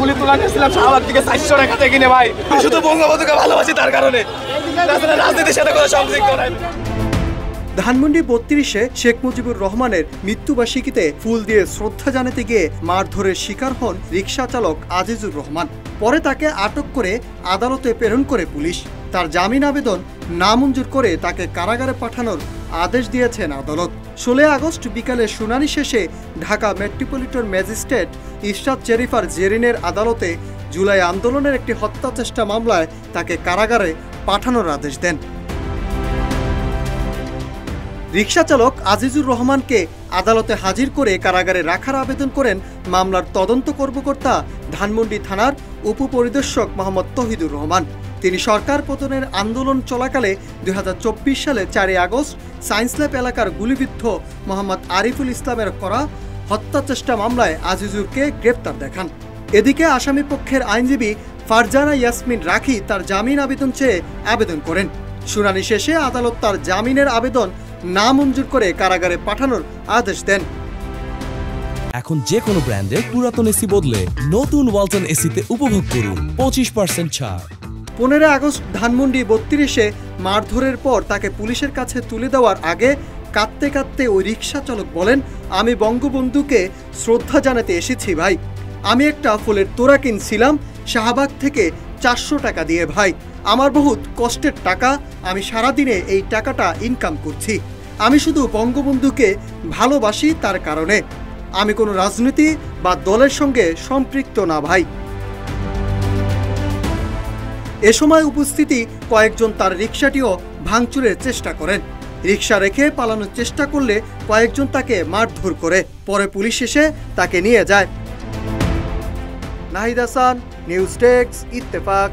তুলি তুলা নিয়েছিলাম শাহবাগ থেকে 400 টাকা থেকে কিনে ভাই। শুধু বঙ্গবন্ধুকে ভালোবাসি তার কারণে, তাছাড়া রাজনীতির সাথে কোনো সম্পৃক্ত নাই। ধানমন্ডি 32-এ শেখ মুজিবুর রহমানের মৃত্যুবার্ষিকীতে ফুল দিয়ে শ্রদ্ধা জানাতে গিয়ে মারধরের শিকার হন রিকশা চালক আজিজুর রহমান। পরে তাকে আটক করে আদালতে প্রেরণ করে পুলিশ। তার জামিন আবেদন নামঞ্জুর করে তাকে কারাগারে পাঠানোর আদেশ দিয়েছেন আদালত। 16 আগস্ট বিকালে শুনানি শেষে ঢাকা মেট্রোপলিটন ম্যাজিস্ট্রেট ইশরাত জেরিফার জেরিনের আদালতে জুলাই আন্দোলনের একটি হত্যা চেষ্টা মামলায় তাকে কারাগারে পাঠানোর আদেশ দেন। রিকশা চালক আজিজুর রহমানকে আদালতে হাজির করে কারাগারে রাখার আবেদন করেন মামলার তদন্ত কর্মকর্তা ধানমন্ডি থানার উপপরিদর্শক মোহাম্মদ তৌহিদুর রহমান। তিনি সরকার পতনের আন্দোলন চলাকালে 2024 সালে 4 আগস্ট সায়েন্স ল্যাব এলাকার গুলিবিদ্ধ মোহাম্মদ আরিফুল ইসলামের করা হত্যা চেষ্টা মামলায় আজিজুরকে গ্রেপ্তার দেখান। এদিকে আসামি পক্ষের আইনজীবী ফারজানা ইয়াসমিন রাখি তার জামিন আবেদন চেয়ে আবেদন করেন। শুনানি শেষে আদালত তার জামিনের আবেদন নামঞ্জুর করে কারাগারে পাঠানোর আদেশ দেন। এখন যে কোনো ব্র্যান্ডের পুরাতন এসি বদলে নতুন ওয়ালটন এসিতে উপভোগ করুন 25% ছাড়। 15 আগস্ট ধানমন্ডি 32-এ মারধরের পর তাকে পুলিশের কাছে তুলে দেওয়ার আগে কাঁদতে কাঁদতে ওই রিকশা চালক বলেন, আমি বঙ্গবন্ধুকে শ্রদ্ধা জানাতে এসেছি ভাই। আমি একটা ফুলের তোড়া কিনছিলাম শাহবাগ থেকে 400 টাকা দিয়ে ভাই। আমার বহুত কষ্টের টাকা, আমি সারাদিনে এই টাকাটা ইনকাম করছি। আমি শুধু বঙ্গবন্ধুকে ভালোবাসি তার কারণে। আমি কোনো রাজনীতি বা দলের সঙ্গে সম্পৃক্ত না ভাই। এ সময় উপস্থিতি কয়েকজন তার রিকশাটিও ভাঙচুরের চেষ্টা করেন। রিকশা রেখে পালানোর চেষ্টা করলে কয়েকজন তাকে মারধর করে। পরে পুলিশ এসে তাকে নিয়ে যায়। Nahid Hasan, news desk, Ittefaq.